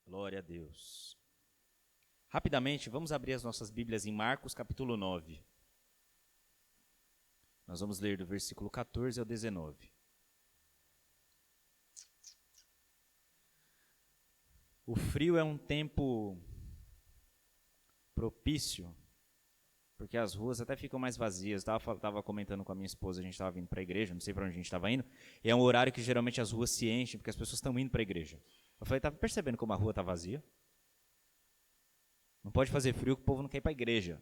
Glória a Deus. Rapidamente, vamos abrir as nossas Bíblias em Marcos, capítulo 9. Nós vamos ler do versículo 14 ao 19. O frio é um tempo propício, porque as ruas até ficam mais vazias. Estava comentando com a minha esposa, a gente estava vindo para a igreja, não sei para onde a gente estava indo, e é um horário que geralmente as ruas se enchem, porque as pessoas estão indo para a igreja. Eu falei, estava percebendo como a rua está vazia? Não pode fazer frio que o povo não quer ir para a igreja.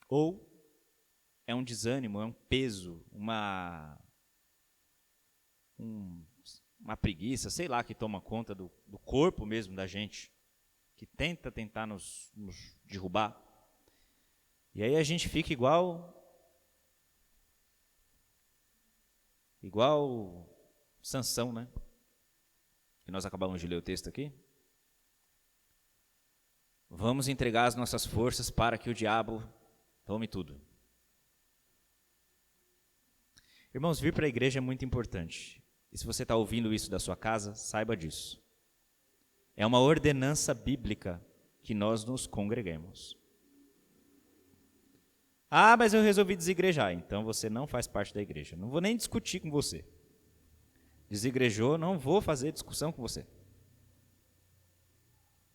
Ou é um desânimo, é um peso, uma preguiça, sei lá, que toma conta do corpo mesmo da gente, que tentar nos derrubar. E aí a gente fica igual Sansão, né? Que nós acabamos de ler o texto aqui. Vamos entregar as nossas forças para que o diabo tome tudo. Irmãos, vir para a igreja é muito importante. E se você está ouvindo isso da sua casa, saiba disso. É uma ordenança bíblica que nós nos congreguemos. Ah, mas eu resolvi desigrejar. Então você não faz parte da igreja. Não vou nem discutir com você. Desigrejou, não vou fazer discussão com você.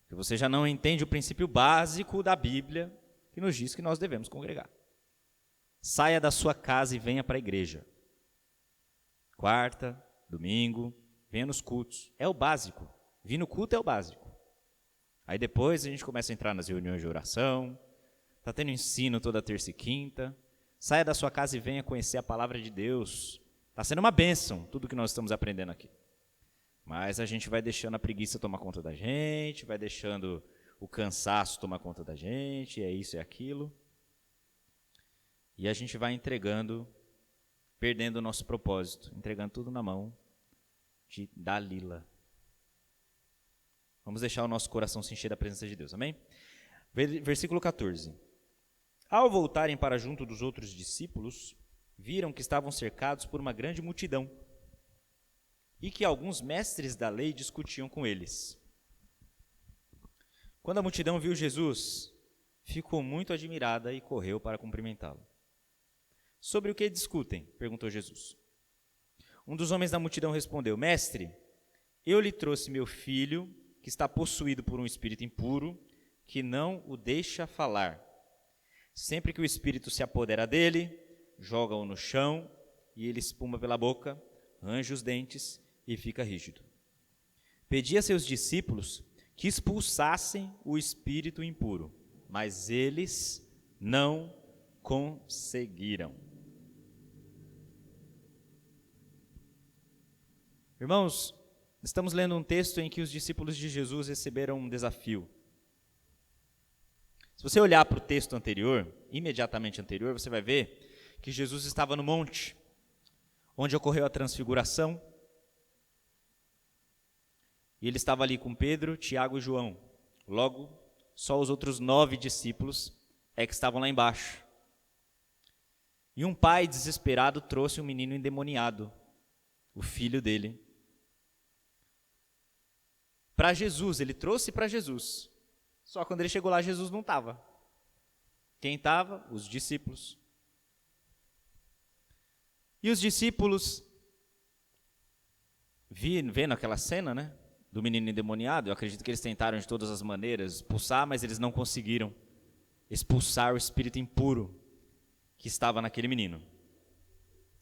Porque você já não entende o princípio básico da Bíblia que nos diz que nós devemos congregar. Saia da sua casa e venha para a igreja. Quarta, domingo, venha nos cultos. É o básico. Vir no culto é o básico. Aí depois a gente começa a entrar nas reuniões de oração. Está tendo ensino toda terça e quinta. Saia da sua casa e venha conhecer a palavra de Deus. Está sendo uma bênção tudo que nós estamos aprendendo aqui. Mas a gente vai deixando a preguiça tomar conta da gente, vai deixando o cansaço tomar conta da gente, é isso e aquilo. E a gente vai entregando, perdendo o nosso propósito, entregando tudo na mão de Dalila. Vamos deixar o nosso coração se encher da presença de Deus, amém? Versículo 14. Ao voltarem para junto dos outros discípulos, viram que estavam cercados por uma grande multidão e que alguns mestres da lei discutiam com eles. Quando a multidão viu Jesus, ficou muito admirada e correu para cumprimentá-lo. Sobre o que discutem? Perguntou Jesus. Um dos homens da multidão respondeu: Mestre, eu lhe trouxe meu filho, que está possuído por um espírito impuro, que não o deixa falar. Sempre que o espírito se apodera dele, joga-o no chão e ele espuma pela boca, range os dentes e fica rígido. Pedi a seus discípulos que expulsassem o espírito impuro, mas eles não conseguiram. Irmãos, estamos lendo um texto em que os discípulos de Jesus receberam um desafio. Se você olhar para o texto anterior, imediatamente anterior, você vai ver que Jesus estava no monte, onde ocorreu a transfiguração, e ele estava ali com Pedro, Tiago e João. Logo, só os outros 9 discípulos é que estavam lá embaixo. E um pai desesperado trouxe um menino endemoniado, o filho dele, para Jesus. Ele trouxe para Jesus. Só quando ele chegou lá, Jesus não estava. Quem estava? Os discípulos. E os discípulos, vendo aquela cena, né, do menino endemoniado, eu acredito que eles tentaram de todas as maneiras expulsar, mas eles não conseguiram expulsar o espírito impuro que estava naquele menino.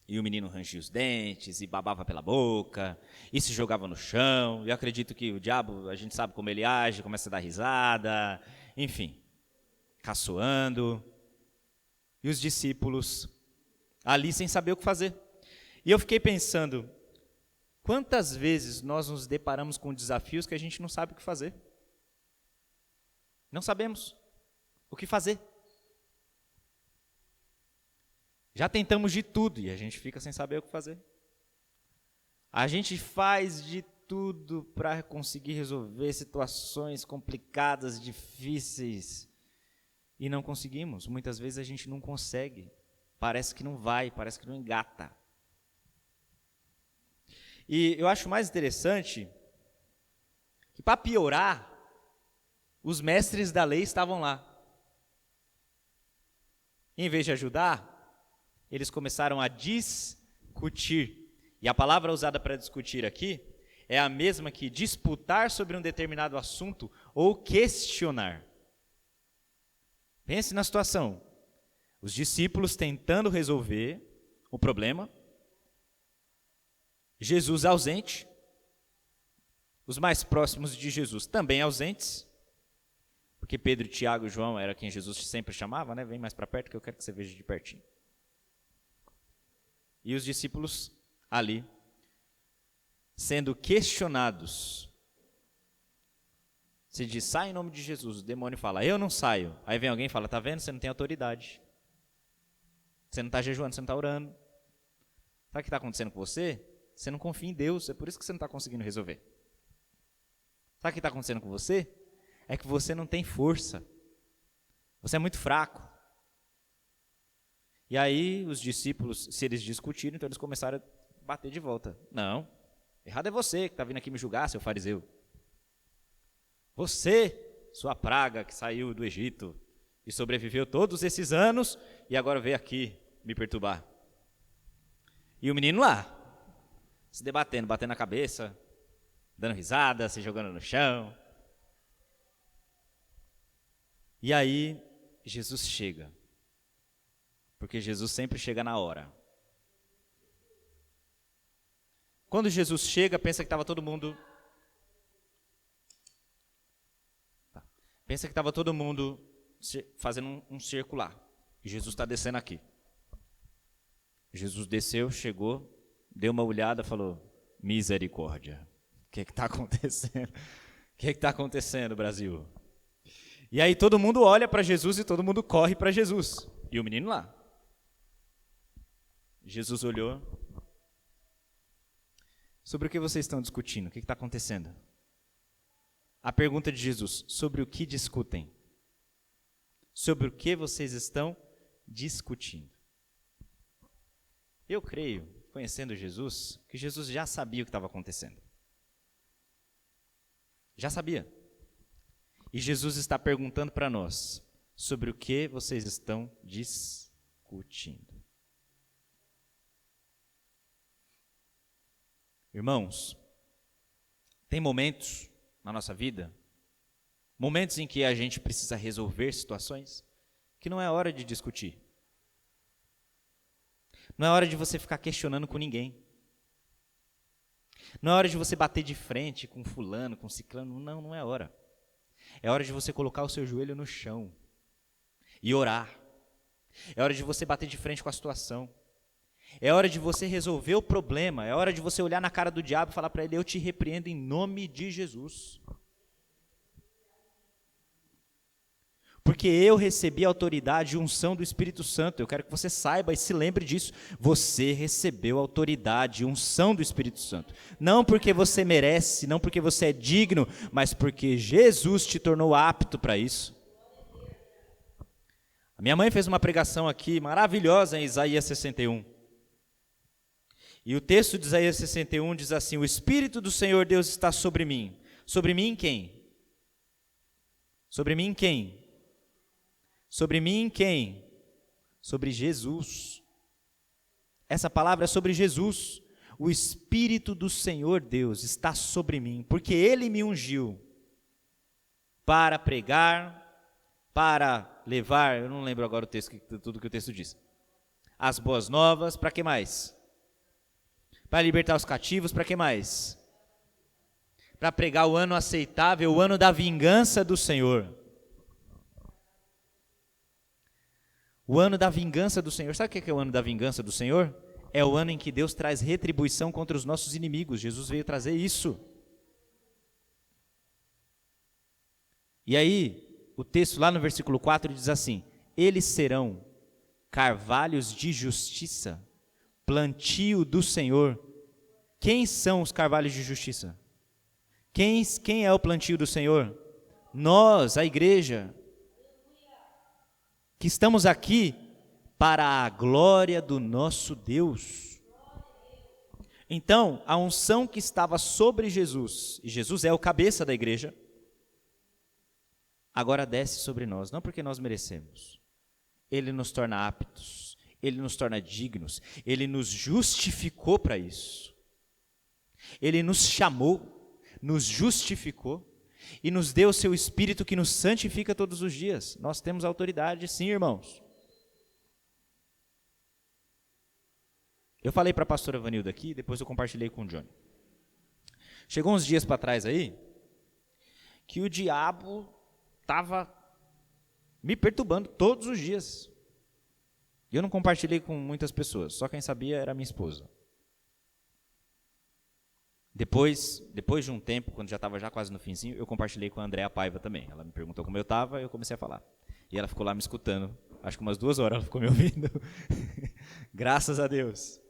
E o menino rangia os dentes, e babava pela boca, e se jogava no chão. Eu acredito que o diabo, a gente sabe como ele age, começa a dar risada, enfim, caçoando. E os discípulos ali sem saber o que fazer. E eu fiquei pensando, quantas vezes nós nos deparamos com desafios que a gente não sabe o que fazer? Não sabemos o que fazer. Já tentamos de tudo e a gente fica sem saber o que fazer. A gente faz de tudo para conseguir resolver situações complicadas, difíceis, e não conseguimos. Muitas vezes a gente não consegue. Parece que não vai, parece que não engata. E eu acho mais interessante que, para piorar, os mestres da lei estavam lá. Em vez de ajudar, eles começaram a discutir. E a palavra usada para discutir aqui é a mesma que disputar sobre um determinado assunto ou questionar. Pense na situação. Os discípulos tentando resolver o problema, Jesus ausente, os mais próximos de Jesus também ausentes, porque Pedro, Tiago e João era quem Jesus sempre chamava, né? Vem mais para perto que eu quero que você veja de pertinho. E os discípulos ali, sendo questionados. Se diz, sai em nome de Jesus, o demônio fala, eu não saio. Aí vem alguém e fala, tá vendo, você não tem autoridade. Você não está jejuando, você não está orando. Sabe o que está acontecendo com você? Você não confia em Deus, é por isso que você não está conseguindo resolver. Sabe o que está acontecendo com você? É que você não tem força. Você é muito fraco. E aí os discípulos, se eles discutiram, então eles começaram a bater de volta. Não, errado é você que está vindo aqui me julgar, seu fariseu. Você, sua praga que saiu do Egito e sobreviveu todos esses anos e agora veio aqui me perturbar. E o menino lá, se debatendo, batendo na cabeça, dando risada, se jogando no chão. E aí, Jesus chega. Porque Jesus sempre chega na hora. Quando Jesus chega, pensa que estava todo mundo... Pensa que estava todo mundo fazendo um circular. E Jesus está descendo aqui. Jesus desceu, chegou, deu uma olhada, falou, misericórdia. O que está acontecendo? O que está acontecendo, Brasil? E aí todo mundo olha para Jesus e todo mundo corre para Jesus. E o menino lá. Jesus olhou. Sobre o que vocês estão discutindo? O que está acontecendo? A pergunta de Jesus, sobre o que discutem? Sobre o que vocês estão discutindo? Eu creio, conhecendo Jesus, que Jesus já sabia o que estava acontecendo. Já sabia. E Jesus está perguntando para nós, sobre o que vocês estão discutindo. Irmãos, tem momentos na nossa vida, momentos em que a gente precisa resolver situações, que não é hora de discutir. Não é hora de você ficar questionando com ninguém. Não é hora de você bater de frente com fulano, com ciclano. Não, não é hora. É hora de você colocar o seu joelho no chão e orar. É hora de você bater de frente com a situação. É hora de você resolver o problema. É hora de você olhar na cara do diabo e falar para ele, eu te repreendo em nome de Jesus. Porque eu recebi a autoridade e unção do Espírito Santo. Eu quero que você saiba e se lembre disso. Você recebeu a autoridade e unção do Espírito Santo. Não porque você merece, não porque você é digno, mas porque Jesus te tornou apto para isso. A minha mãe fez uma pregação aqui maravilhosa em Isaías 61. E o texto de Isaías 61 diz assim, o Espírito do Senhor Deus está sobre mim. Sobre mim quem? Sobre mim quem? Sobre mim quem? Sobre Jesus. Essa palavra é sobre Jesus. O Espírito do Senhor Deus está sobre mim, porque Ele me ungiu para pregar, para levar, eu não lembro agora o texto, tudo que o texto diz. As boas novas, para que mais? Para libertar os cativos, para que mais? Para pregar o ano aceitável, o ano da vingança do Senhor. O ano da vingança do Senhor. Sabe o que é o ano da vingança do Senhor? É o ano em que Deus traz retribuição contra os nossos inimigos. Jesus veio trazer isso. E aí, o texto lá no versículo 4 diz assim, eles serão carvalhos de justiça, plantio do Senhor. Quem são os carvalhos de justiça? Quem é o plantio do Senhor? Nós, a igreja, que estamos aqui para a glória do nosso Deus. Então, a unção que estava sobre Jesus, e Jesus é o cabeça da igreja, agora desce sobre nós, não porque nós merecemos. Ele nos torna aptos, Ele nos torna dignos, Ele nos justificou para isso. Ele nos chamou, nos justificou e nos deu o seu Espírito que nos santifica todos os dias. Nós temos autoridade, sim, irmãos. Eu falei para a pastora Vanilda aqui, depois eu compartilhei com o Johnny. Chegou uns dias para trás aí, que o diabo estava me perturbando todos os dias. E eu não compartilhei com muitas pessoas, só quem sabia era minha esposa. Depois de um tempo, quando já estava já quase no finzinho, eu compartilhei com a Andréa Paiva também. Ela me perguntou como eu estava e eu comecei a falar. E ela ficou lá me escutando, acho que umas 2 horas ela ficou me ouvindo. Graças a Deus.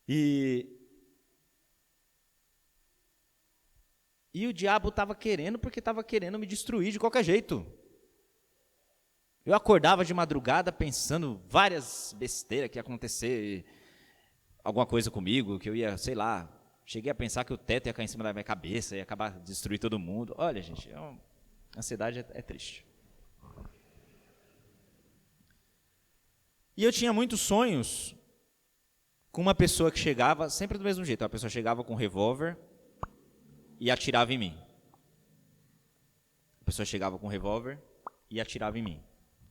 E o diabo estava querendo, porque estava querendo me destruir de qualquer jeito. Eu acordava de madrugada pensando várias besteiras que ia acontecer, alguma coisa comigo, que eu ia, sei lá, cheguei a pensar que o teto ia cair em cima da minha cabeça, ia acabar de destruir todo mundo. Olha, gente, a ansiedade é triste. E eu tinha muitos sonhos com uma pessoa que chegava, sempre do mesmo jeito, a pessoa chegava com um revólver e atirava em mim. A pessoa chegava com um revólver e atirava em mim.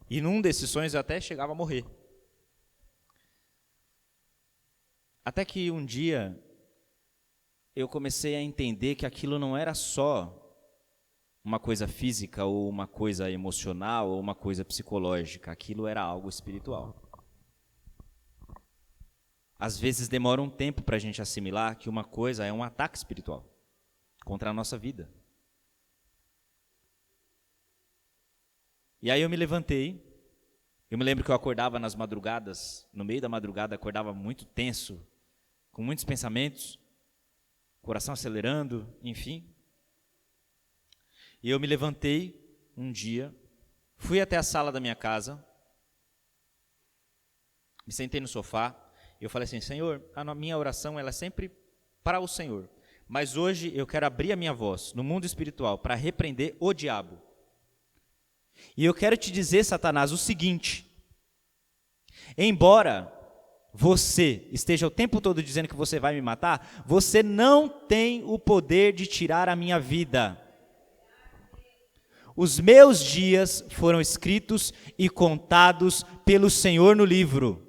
E num desses sonhos eu até chegava a morrer. Até que um dia eu comecei a entender que aquilo não era só uma coisa física ou uma coisa emocional ou uma coisa psicológica, aquilo era algo espiritual. Às vezes demora um tempo para a gente assimilar que uma coisa é um ataque espiritual contra a nossa vida. E aí eu me levantei, eu me lembro que eu acordava nas madrugadas, no meio da madrugada acordava muito tenso, com muitos pensamentos, coração acelerando, enfim. E eu me levantei um dia, fui até a sala da minha casa, me sentei no sofá, e eu falei assim, Senhor, a minha oração ela é sempre para o Senhor, mas hoje eu quero abrir a minha voz no mundo espiritual para repreender o diabo. E eu quero te dizer, Satanás, o seguinte, embora você esteja o tempo todo dizendo que você vai me matar, você não tem o poder de tirar a minha vida. Os meus dias foram escritos e contados pelo Senhor no livro.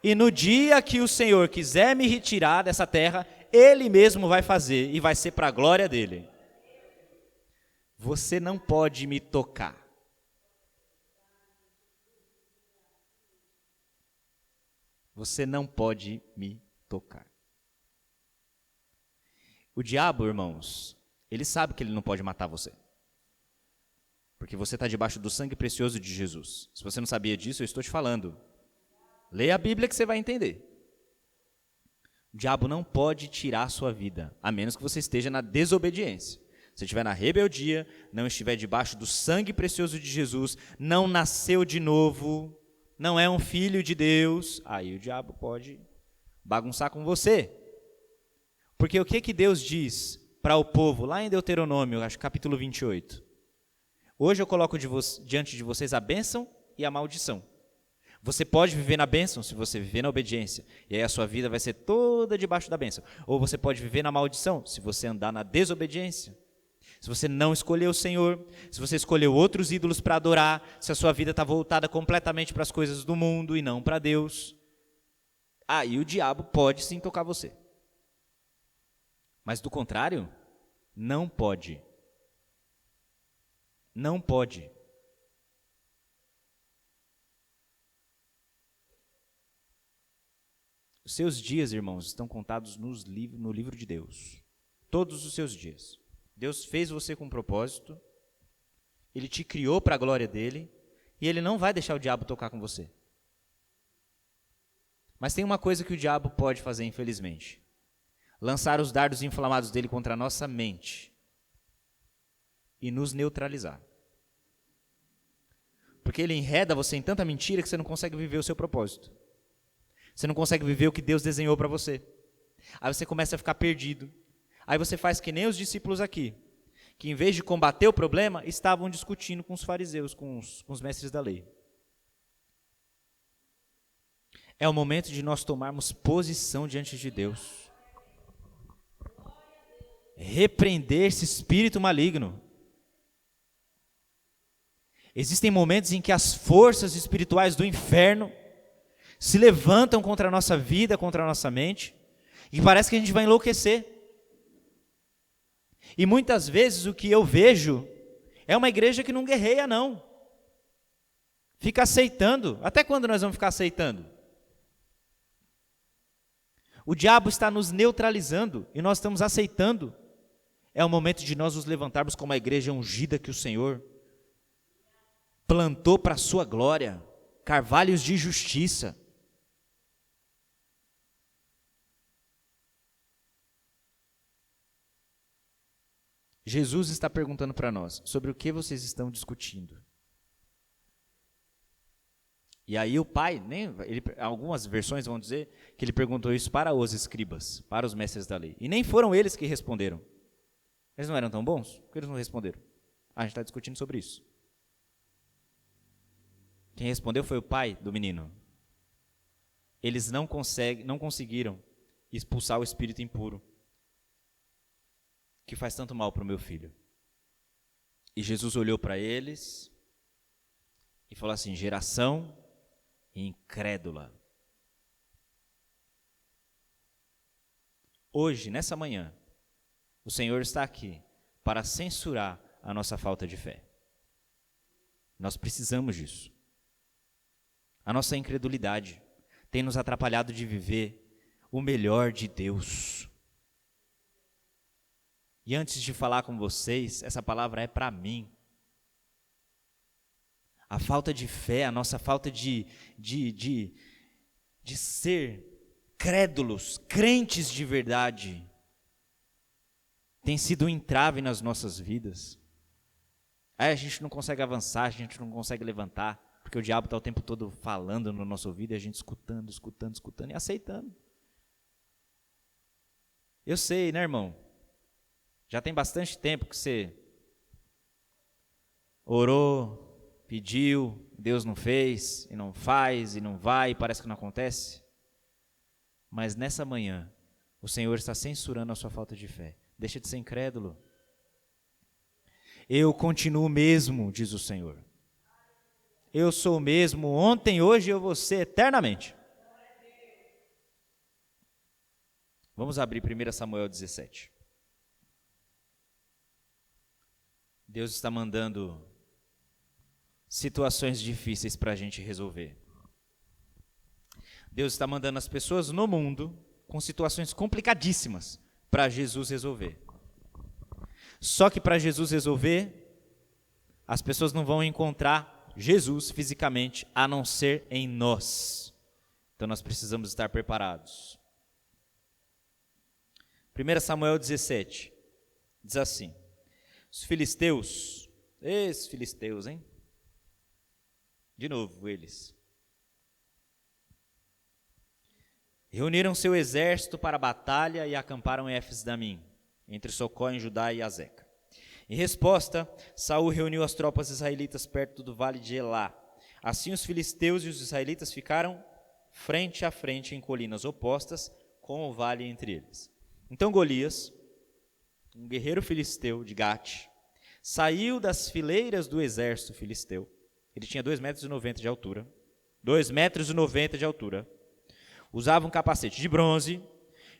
E no dia que o Senhor quiser me retirar dessa terra, Ele mesmo vai fazer e vai ser para a glória dEle. Você não pode me tocar. Você não pode me tocar. O diabo, irmãos, ele sabe que ele não pode matar você. Porque você está debaixo do sangue precioso de Jesus. Se você não sabia disso, eu estou te falando. Leia a Bíblia que você vai entender. O diabo não pode tirar a sua vida, a menos que você esteja na desobediência. Se estiver na rebeldia, não estiver debaixo do sangue precioso de Jesus, não nasceu de novo, não é um filho de Deus, aí o diabo pode bagunçar com você. Porque o que Deus diz para o povo, lá em Deuteronômio, acho capítulo 28? Hoje eu coloco diante de vocês a bênção e a maldição. Você pode viver na bênção se você viver na obediência, e aí a sua vida vai ser toda debaixo da bênção. Ou você pode viver na maldição se você andar na desobediência. Se você não escolheu o Senhor, se você escolheu outros ídolos para adorar, se a sua vida está voltada completamente para as coisas do mundo e não para Deus, aí o diabo pode sim tocar você. Mas do contrário, não pode. Não pode. Os seus dias, irmãos, estão contados no livro de Deus. Todos os seus dias. Deus fez você com um propósito, Ele te criou para a glória dEle, e Ele não vai deixar o diabo tocar com você. Mas tem uma coisa que o diabo pode fazer, infelizmente. Lançar os dardos inflamados dele contra a nossa mente e nos neutralizar. Porque ele enreda você em tanta mentira que você não consegue viver o seu propósito. Você não consegue viver o que Deus desenhou para você. Aí você começa a ficar perdido. Aí você faz que nem os discípulos aqui, que em vez de combater o problema, estavam discutindo com os fariseus, com os mestres da lei. É o momento de nós tomarmos posição diante de Deus. Repreender esse espírito maligno. Existem momentos em que as forças espirituais do inferno se levantam contra a nossa vida, contra a nossa mente, e parece que a gente vai enlouquecer. E muitas vezes o que eu vejo é uma igreja que não guerreia, não. Fica aceitando. Até quando nós vamos ficar aceitando? O diabo está nos neutralizando e nós estamos aceitando. É o momento de nós nos levantarmos como a igreja ungida que o Senhor plantou para a sua glória, carvalhos de justiça. Jesus está perguntando para nós, sobre o que vocês estão discutindo? E aí o pai, algumas versões vão dizer que ele perguntou isso para os escribas, para os mestres da lei. E nem foram eles que responderam. Eles não eram tão bons? Por que eles não responderam? A gente está discutindo sobre isso. Quem respondeu foi o pai do menino. Eles não conseguiram expulsar o espírito impuro, que faz tanto mal para o meu filho. E Jesus olhou para eles e falou assim: geração incrédula. Hoje, nessa manhã, o Senhor está aqui para censurar a nossa falta de fé. Nós precisamos disso. A nossa incredulidade tem nos atrapalhado de viver o melhor de Deus. E antes de falar com vocês, essa palavra é para mim. A falta de fé, a nossa falta de ser crédulos, crentes de verdade, tem sido um entrave nas nossas vidas. Aí a gente não consegue avançar, a gente não consegue levantar, porque o diabo está o tempo todo falando no nosso ouvido e a gente escutando e aceitando. Eu sei, né, irmão? Já tem bastante tempo que você orou, pediu, Deus não fez, e não faz, e não vai, e parece que não acontece. Mas nessa manhã, o Senhor está censurando a sua falta de fé. Deixa de ser incrédulo. Eu continuo mesmo, diz o Senhor. Eu sou o mesmo ontem, hoje eu vou ser eternamente. Vamos abrir 1 Samuel 17. Deus está mandando situações difíceis para a gente resolver. Deus está mandando as pessoas no mundo com situações complicadíssimas para Jesus resolver. Só que para Jesus resolver, as pessoas não vão encontrar Jesus fisicamente, a não ser em nós. Então nós precisamos estar preparados. 1 Samuel 17, diz assim: os filisteus, esses filisteus, hein? De novo, eles reuniram seu exército para a batalha e acamparam em Éfes-Damim, entre Socó em Judá e Azeca. Em resposta, Saul reuniu as tropas israelitas perto do vale de Elá. Assim os filisteus e os israelitas ficaram frente a frente em colinas opostas, com o vale entre eles. Então Golias, um guerreiro filisteu de Gate, saiu das fileiras do exército filisteu. Ele tinha 2,90 metros de altura. 2,90 metros de altura. Usava um capacete de bronze,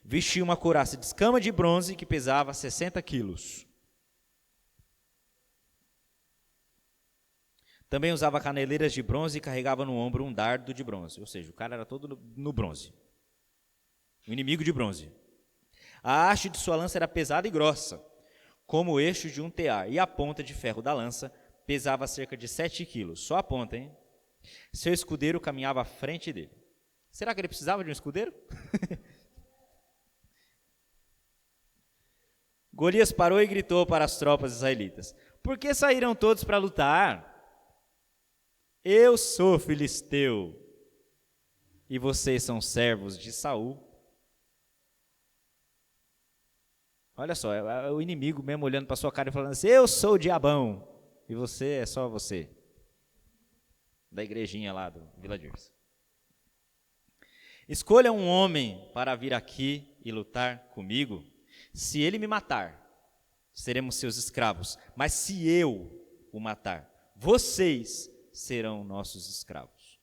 vestia uma couraça de escama de bronze que pesava 60 quilos. Também usava caneleiras de bronze e carregava no ombro um dardo de bronze. Ou seja, o cara era todo no bronze. Um inimigo de bronze. A haste de sua lança era pesada e grossa, como o eixo de um tear, e a ponta de ferro da lança pesava cerca de 7 quilos. Só a ponta, hein? Seu escudeiro caminhava à frente dele. Será que ele precisava de um escudeiro? Golias parou e gritou para as tropas israelitas: por que saíram todos para lutar? Eu sou filisteu. e vocês são servos de Saul. Olha só, é o inimigo mesmo olhando para sua cara e falando assim: eu sou o diabão, e você é só você. Da igrejinha lá do Villagers. Escolha um homem para vir aqui e lutar comigo. Se ele me matar, seremos seus escravos. Mas se eu o matar, vocês serão nossos escravos.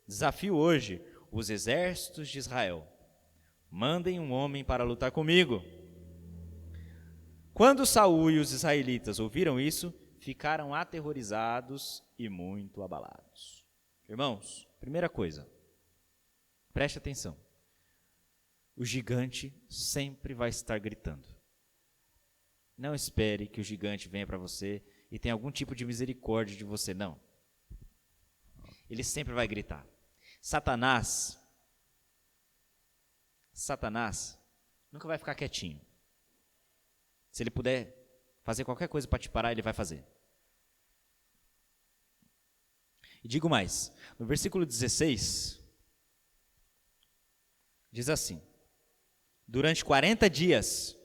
Desafio hoje os exércitos de Israel. Mandem um homem para lutar comigo. Quando Saul e os israelitas ouviram isso, ficaram aterrorizados e muito abalados. Irmãos, primeira coisa, preste atenção. O gigante sempre vai estar gritando. Não espere que o gigante venha para você e tenha algum tipo de misericórdia de você, não. Ele sempre vai gritar. Satanás nunca vai ficar quietinho. Se ele puder fazer qualquer coisa para te parar, ele vai fazer. E digo mais, no versículo 16, diz assim: durante 40 dias,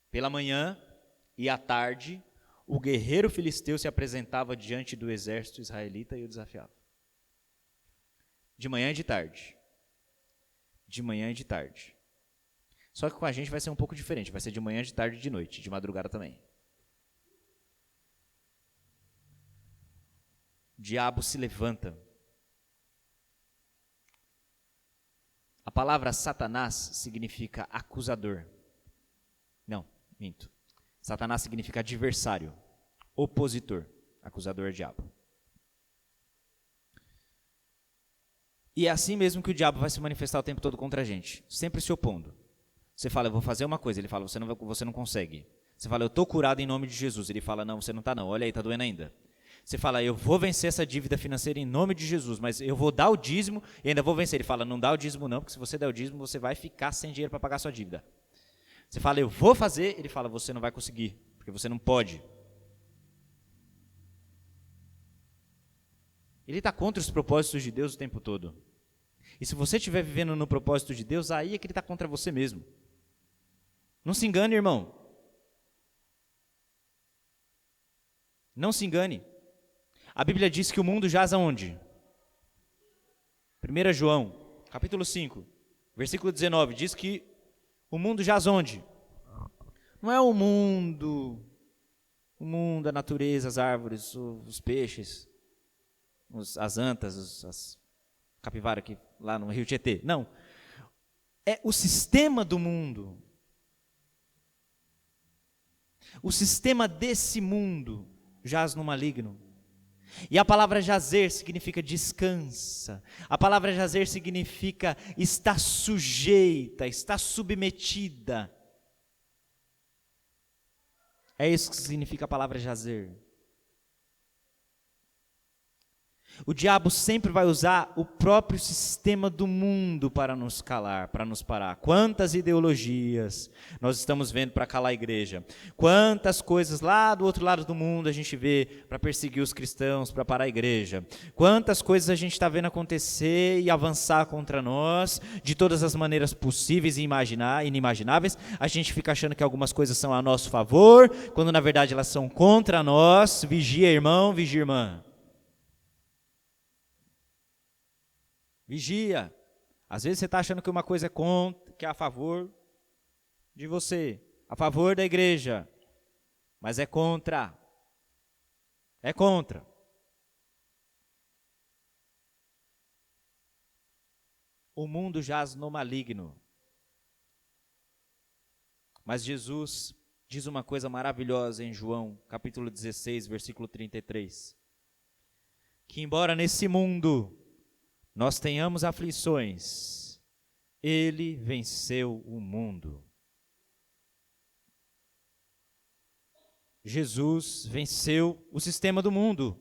pela manhã e à tarde, o guerreiro filisteu se apresentava diante do exército israelita e o desafiava. De manhã e de tarde. De manhã e de tarde. Só que com a gente vai ser um pouco diferente, vai ser de manhã, de tarde e de noite, de madrugada também. O diabo se levanta. A palavra Satanás significa acusador. Não, minto. Satanás significa adversário, opositor. Acusador é diabo. E é assim mesmo que o diabo vai se manifestar o tempo todo contra a gente, sempre se opondo. Você fala, eu vou fazer uma coisa, ele fala, você não consegue. Você fala, eu estou curado em nome de Jesus, ele fala, não, você não está não, olha aí, está doendo ainda. Você fala, eu vou vencer essa dívida financeira em nome de Jesus, mas eu vou dar o dízimo e ainda vou vencer. Ele fala, não dá o dízimo não, porque se você der o dízimo, você vai ficar sem dinheiro para pagar a sua dívida. Você fala, eu vou fazer, ele fala, você não vai conseguir, porque você não pode. Ele está contra os propósitos de Deus o tempo todo. E se você estiver vivendo no propósito de Deus, aí é que ele está contra você mesmo. Não se engane, irmão. Não se engane. A Bíblia diz que o mundo jaz aonde? 1 João, capítulo 5, versículo 19, diz que o mundo jaz onde? Não é o mundo, a natureza, as árvores, os peixes, as antas, as capivaras aqui lá no Rio Tietê. Não. É o sistema do mundo. O sistema desse mundo jaz no maligno. E a palavra jazer significa descansa. A palavra jazer significa estar sujeita, estar submetida. É isso que significa a palavra jazer. O diabo sempre vai usar o próprio sistema do mundo para nos calar, para nos parar. Quantas ideologias nós estamos vendo para calar a igreja. Quantas coisas lá do outro lado do mundo a gente vê para perseguir os cristãos, para parar a igreja. Quantas coisas a gente está vendo acontecer e avançar contra nós, de todas as maneiras possíveis e inimagináveis. A gente fica achando que algumas coisas são a nosso favor, quando na verdade elas são contra nós. Vigia, irmão, vigia, irmã. Vigia. Às vezes você está achando que uma coisa é contra, que é a favor de você, a favor da igreja, mas é contra. É contra. O mundo jaz no maligno. Mas Jesus diz uma coisa maravilhosa em João, capítulo 16, versículo 33. Que embora nesse mundo nós tenhamos aflições, ele venceu o mundo. Jesus venceu o sistema do mundo.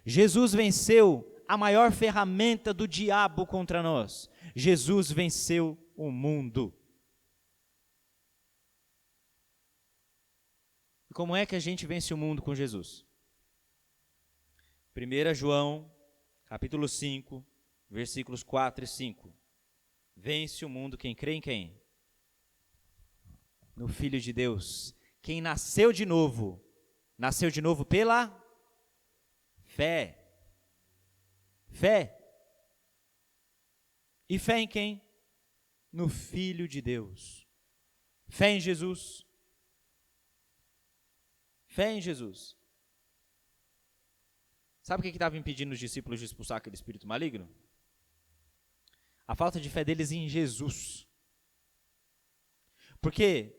Jesus venceu a maior ferramenta do diabo contra nós. Jesus venceu o mundo. E como é que a gente vence o mundo com Jesus? 1 João, capítulo 5, versículos 4 e 5. Vence o mundo quem crê em quem? No Filho de Deus. Quem nasceu de novo pela fé. Fé. E fé em quem? No Filho de Deus. Fé em Jesus. Fé em Jesus. Sabe o que estava impedindo os discípulos de expulsar aquele espírito maligno? A falta de fé deles em Jesus. Porque,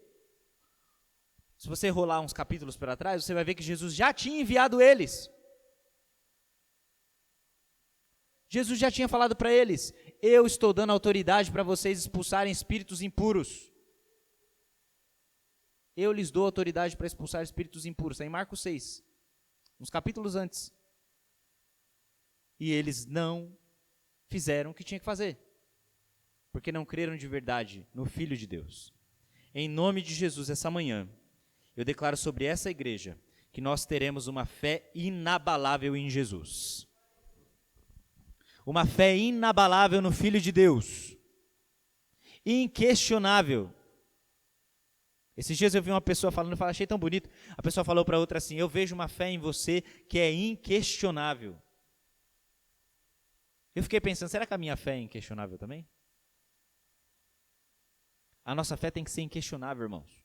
se você rolar uns capítulos para trás, você vai ver que Jesus já tinha enviado eles. Jesus já tinha falado para eles: eu estou dando autoridade para vocês expulsarem espíritos impuros. Eu lhes dou autoridade para expulsar espíritos impuros. Está em Marcos 6, uns capítulos antes. E eles não fizeram o que tinha que fazer, porque não creram de verdade no Filho de Deus. Em nome de Jesus, essa manhã, eu declaro sobre essa igreja que nós teremos uma fé inabalável em Jesus. Uma fé inabalável no Filho de Deus. Inquestionável. Esses dias eu vi uma pessoa falando, eu achei tão bonito. A pessoa falou para outra assim: eu vejo uma fé em você que é inquestionável. Eu fiquei pensando, será que a minha fé é inquestionável também? A nossa fé tem que ser inquestionável, irmãos.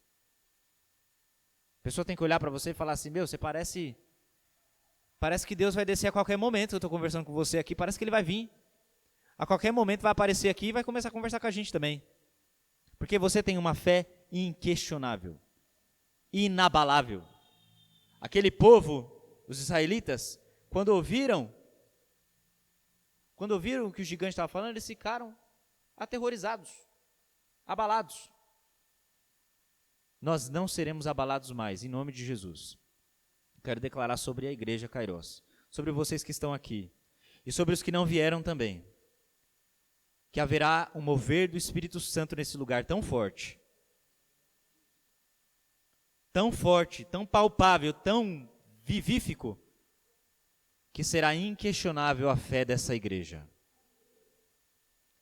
A pessoa tem que olhar para você e falar assim: meu, você parece que Deus vai descer a qualquer momento. Eu estou conversando com você aqui, parece que Ele vai vir. A qualquer momento vai aparecer aqui e vai começar a conversar com a gente também. Porque você tem uma fé inquestionável, inabalável. Aquele povo, os israelitas, quando ouviram o que o gigante estava falando, eles ficaram aterrorizados, abalados. Nós não seremos abalados mais, em nome de Jesus. Quero declarar sobre a igreja Kairos, sobre vocês que estão aqui, e sobre os que não vieram também, que haverá um mover do Espírito Santo nesse lugar tão forte, tão palpável, tão vivífico, que será inquestionável a fé dessa igreja.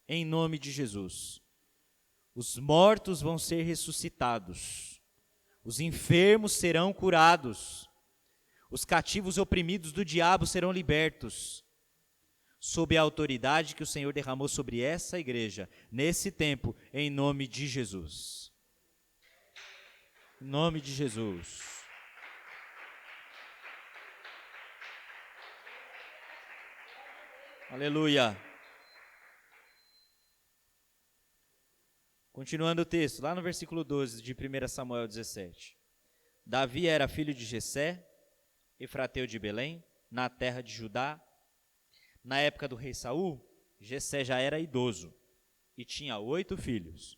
Em nome de Jesus. Os mortos vão ser ressuscitados, os enfermos serão curados, os cativos oprimidos do diabo serão libertos, sob a autoridade que o Senhor derramou sobre essa igreja, nesse tempo, em nome de Jesus. Em nome de Jesus. Aleluia. Continuando o texto, lá no versículo 12 de 1 Samuel 17. Davi era filho de Jessé, efrateu de Belém, na terra de Judá. Na época do rei Saul, Jessé já era idoso e tinha 8 filhos.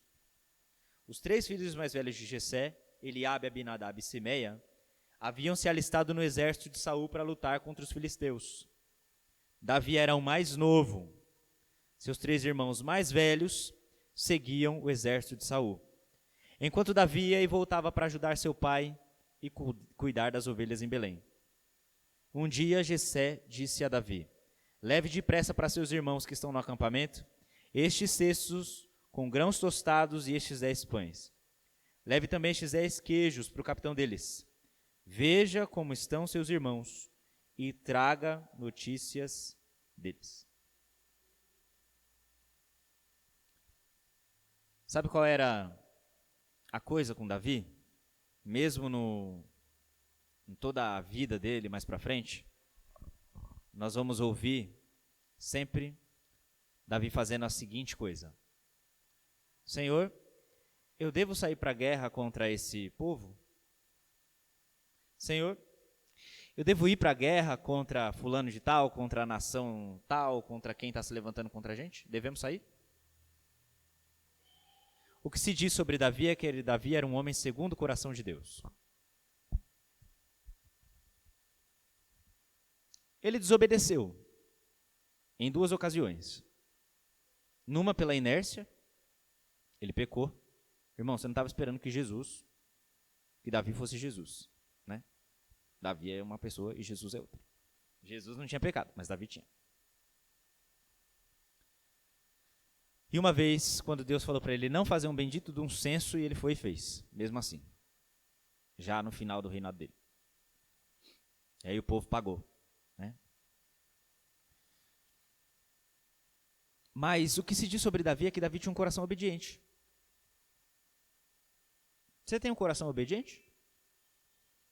Os 3 filhos mais velhos de Jessé, Eliabe, Abinadab e Simeia, haviam se alistado no exército de Saul para lutar contra os filisteus. Davi era o mais novo. Seus 3 irmãos mais velhos seguiam o exército de Saul, enquanto Davi ia e voltava para ajudar seu pai e cuidar das ovelhas em Belém. Um dia Jessé disse a Davi: leve depressa para seus irmãos que estão no acampamento estes cestos com grãos tostados e estes 10 pães. Leve também estes 10 queijos para o capitão deles. Veja como estão seus irmãos e traga notícias deles. Sabe qual era a coisa com Davi? Mesmo em toda a vida dele mais para frente, nós vamos ouvir sempre Davi fazendo a seguinte coisa: Senhor, eu devo sair para a guerra contra esse povo? Senhor, eu devo ir para a guerra contra fulano de tal, contra a nação tal, contra quem está se levantando contra a gente? Devemos sair? O que se diz sobre Davi é que Davi era um homem segundo o coração de Deus. Ele desobedeceu em 2 ocasiões. Numa pela inércia, ele pecou. Irmão, você não estava esperando que Davi fosse Jesus, né? Davi é uma pessoa e Jesus é outra. Jesus não tinha pecado, mas Davi tinha. E uma vez, quando Deus falou para ele não fazer um bendito de um censo, e ele foi e fez, mesmo assim. Já no final do reinado dele. E aí o povo pagou, né? Mas o que se diz sobre Davi é que Davi tinha um coração obediente. Você tem um coração obediente?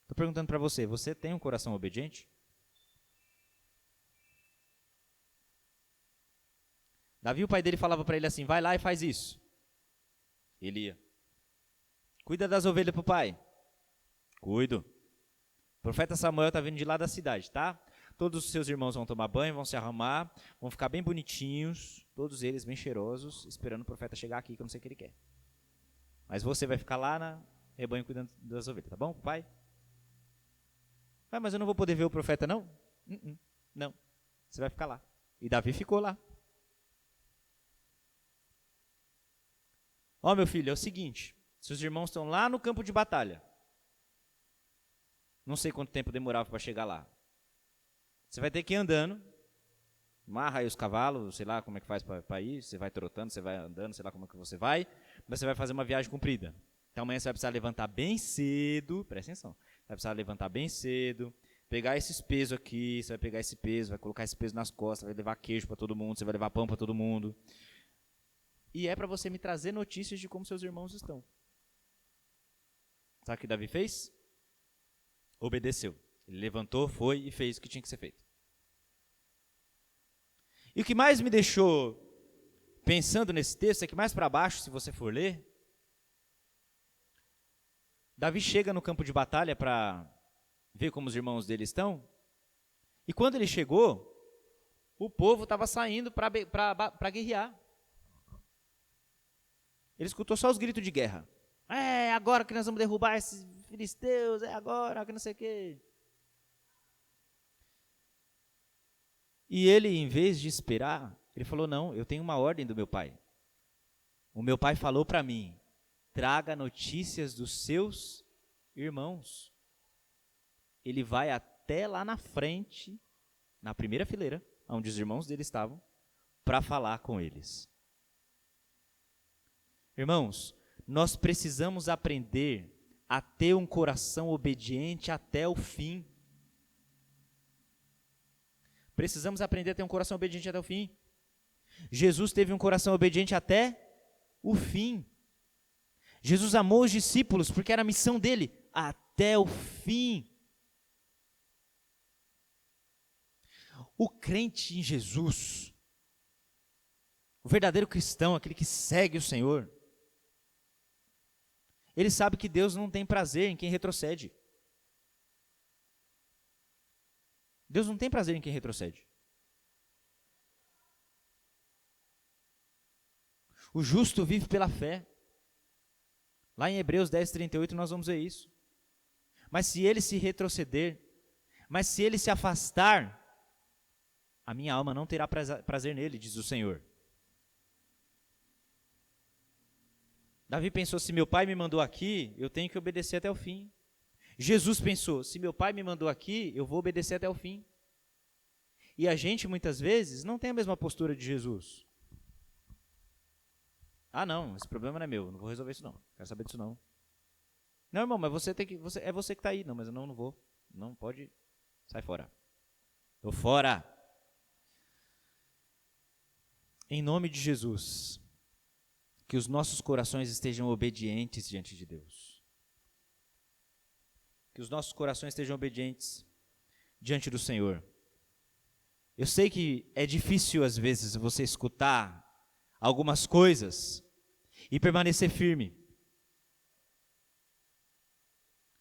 Estou perguntando para você, você tem um coração obediente? Davi, o pai dele, falava para ele assim, vai lá e faz isso. Ele ia. Cuida das ovelhas para o pai. Cuido. O profeta Samuel está vindo de lá da cidade, tá? Todos os seus irmãos vão tomar banho, vão se arrumar, vão ficar bem bonitinhos, todos eles bem cheirosos, esperando o profeta chegar aqui, que eu não sei o que ele quer. Mas você vai ficar lá na rebanho cuidando das ovelhas, tá bom, pai? Mas eu não vou poder ver o profeta, não? Não, você vai ficar lá. E Davi ficou lá. Ó, meu filho, é o seguinte, seus irmãos estão lá no campo de batalha. Não sei quanto tempo demorava para chegar lá. Você vai ter que ir andando, amarra aí os cavalos, sei lá como é que faz para ir, você vai trotando, você vai andando, sei lá como é que você vai, mas você vai fazer uma viagem comprida. Então amanhã você vai precisar levantar bem cedo, presta atenção, vai precisar levantar bem cedo, pegar esses pesos aqui, você vai pegar esse peso, vai colocar esse peso nas costas, vai levar queijo para todo mundo, você vai levar pão para todo mundo. E é para você me trazer notícias de como seus irmãos estão. Sabe o que Davi fez? Obedeceu. Ele levantou, foi e fez o que tinha que ser feito. E o que mais me deixou pensando nesse texto é que mais para baixo, se você for ler, Davi chega no campo de batalha para ver como os irmãos dele estão. E quando ele chegou, o povo estava saindo para guerrear. Ele escutou só os gritos de guerra. É agora que nós vamos derrubar esses filisteus, é agora que não sei o quê. E ele, em vez de esperar, ele falou, não, eu tenho uma ordem do meu pai. O meu pai falou para mim, traga notícias dos seus irmãos. Ele vai até lá na frente, na primeira fileira, onde os irmãos dele estavam, para falar com eles. Irmãos, nós precisamos aprender a ter um coração obediente até o fim. Precisamos aprender a ter um coração obediente até o fim. Jesus teve um coração obediente até o fim. Jesus amou os discípulos porque era a missão dele até o fim. O crente em Jesus, o verdadeiro cristão, aquele que segue o Senhor, ele sabe que Deus não tem prazer em quem retrocede. Deus não tem prazer em quem retrocede. O justo vive pela fé. Lá em Hebreus 10:38 nós vamos ver isso. Mas se ele se retroceder, mas se ele se afastar, a minha alma não terá prazer nele, diz o Senhor. Davi pensou, se meu pai me mandou aqui, eu tenho que obedecer até o fim. Jesus pensou, se meu pai me mandou aqui, eu vou obedecer até o fim. E a gente, muitas vezes, não tem a mesma postura de Jesus. Ah, não, esse problema não é meu, não vou resolver isso não, quero saber disso não. Não, irmão, mas é você que está aí. Não, mas eu não vou. Não, pode, sai fora. Estou fora. Em nome de Jesus, que os nossos corações estejam obedientes diante de Deus. Que os nossos corações estejam obedientes diante do Senhor. Eu sei que é difícil às vezes você escutar algumas coisas e permanecer firme.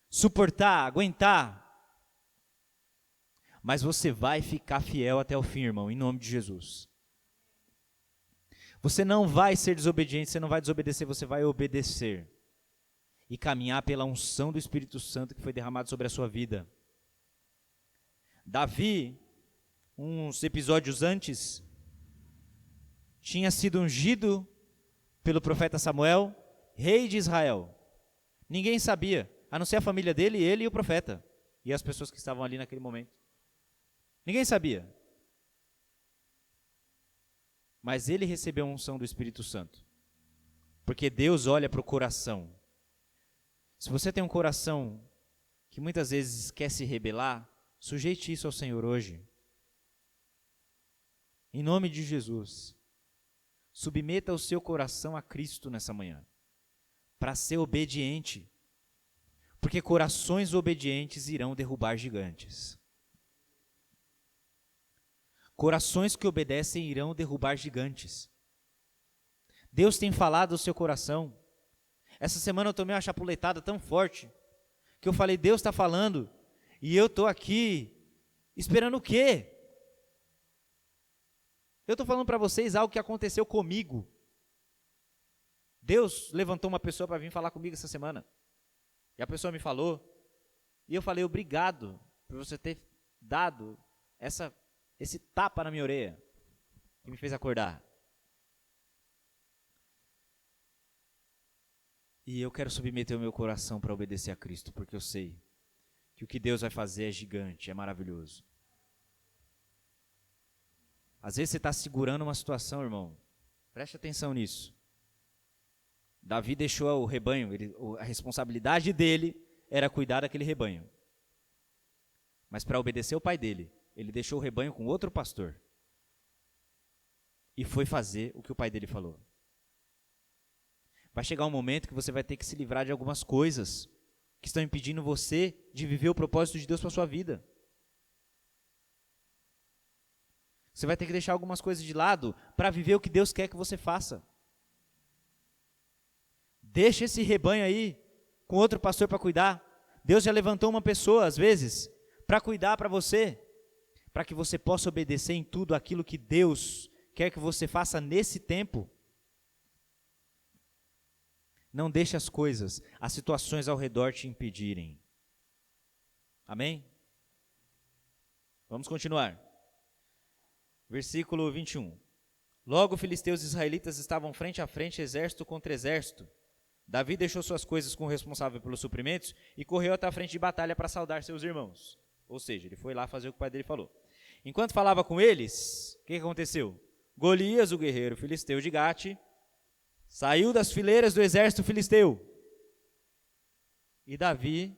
Suportar, aguentar. Mas você vai ficar fiel até o fim, irmão, em nome de Jesus. Você não vai ser desobediente, você não vai desobedecer, você vai obedecer. E caminhar pela unção do Espírito Santo que foi derramado sobre a sua vida. Davi, uns episódios antes, tinha sido ungido pelo profeta Samuel, rei de Israel. Ninguém sabia, a não ser a família dele, ele e o profeta, e as pessoas que estavam ali naquele momento. Ninguém sabia. Mas ele recebeu a unção do Espírito Santo. Porque Deus olha para o coração. Se você tem um coração que muitas vezes quer se rebelar, sujeite isso ao Senhor hoje. Em nome de Jesus. Submeta o seu coração a Cristo nessa manhã. Para ser obediente. Porque corações obedientes irão derrubar gigantes. Corações que obedecem irão derrubar gigantes. Deus tem falado ao seu coração. Essa semana eu tomei uma chapuletada tão forte, que eu falei, Deus está falando, e eu estou aqui, esperando o quê? Eu estou falando para vocês algo que aconteceu comigo. Deus levantou uma pessoa para vir falar comigo essa semana. E a pessoa me falou, e eu falei, obrigado por você ter dado esse tapa na minha orelha, que me fez acordar. E eu quero submeter o meu coração para obedecer a Cristo, porque eu sei que o que Deus vai fazer é gigante, é maravilhoso. Às vezes você está segurando uma situação, irmão, preste atenção nisso. Davi deixou o rebanho, a responsabilidade dele era cuidar daquele rebanho. Mas para obedecer o pai dele, ele deixou o rebanho com outro pastor. E foi fazer o que o pai dele falou. Vai chegar um momento que você vai ter que se livrar de algumas coisas que estão impedindo você de viver o propósito de Deus para a sua vida. Você vai ter que deixar algumas coisas de lado para viver o que Deus quer que você faça. Deixa esse rebanho aí com outro pastor para cuidar. Deus já levantou uma pessoa, às vezes, para cuidar para você, para que você possa obedecer em tudo aquilo que Deus quer que você faça nesse tempo. Não deixe as coisas, as situações ao redor te impedirem. Amém? Vamos continuar. Versículo 21. Logo filisteus e israelitas estavam frente a frente, exército contra exército. Davi deixou suas coisas com o responsável pelos suprimentos e correu até a frente de batalha para saudar seus irmãos. Ou seja, ele foi lá fazer o que o pai dele falou. Enquanto falava com eles, o que aconteceu? Golias, o guerreiro filisteu de Gate, saiu das fileiras do exército filisteu. E Davi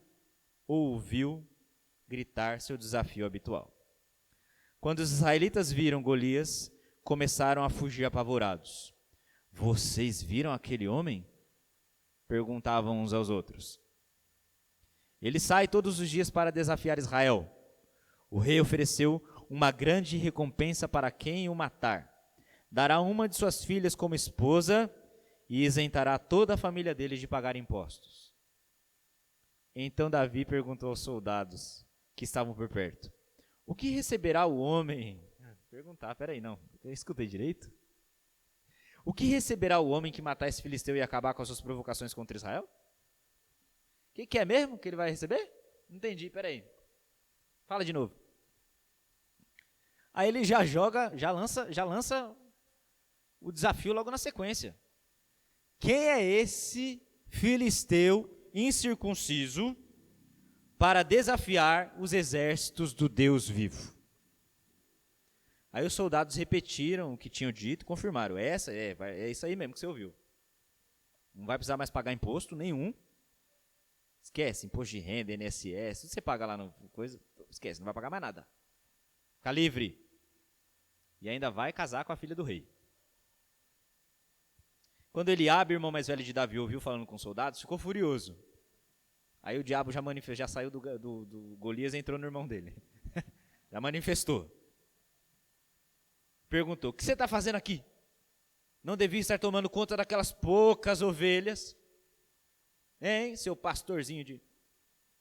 ouviu gritar seu desafio habitual. Quando os israelitas viram Golias, começaram a fugir apavorados. Vocês viram aquele homem? Perguntavam uns aos outros. Ele sai todos os dias para desafiar Israel. O rei ofereceu uma grande recompensa para quem o matar. Dará uma de suas filhas como esposa e isentará toda a família dele de pagar impostos. Então Davi perguntou aos soldados que estavam por perto: o que receberá o homem? Peraí, não, eu escutei direito? O que receberá o homem que matar esse filisteu e acabar com as suas provocações contra Israel? O que é mesmo que ele vai receber? Não entendi, peraí. Fala de novo. Aí ele já lança o desafio logo na sequência. Quem é esse filisteu incircunciso para desafiar os exércitos do Deus vivo? Aí os soldados repetiram o que tinham dito e confirmaram. É isso aí mesmo que você ouviu. Não vai precisar mais pagar imposto nenhum. Esquece, imposto de renda, INSS, você paga lá no coisa, esquece, não vai pagar mais nada. Fica livre. E ainda vai casar com a filha do rei. Quando Eliabe, irmão mais velho de Davi, ouviu falando com os soldados, ficou furioso. Aí o diabo já saiu do Golias e entrou no irmão dele. Já manifestou. Perguntou: o que você está fazendo aqui? Não devia estar tomando conta daquelas poucas ovelhas? Hein, seu pastorzinho de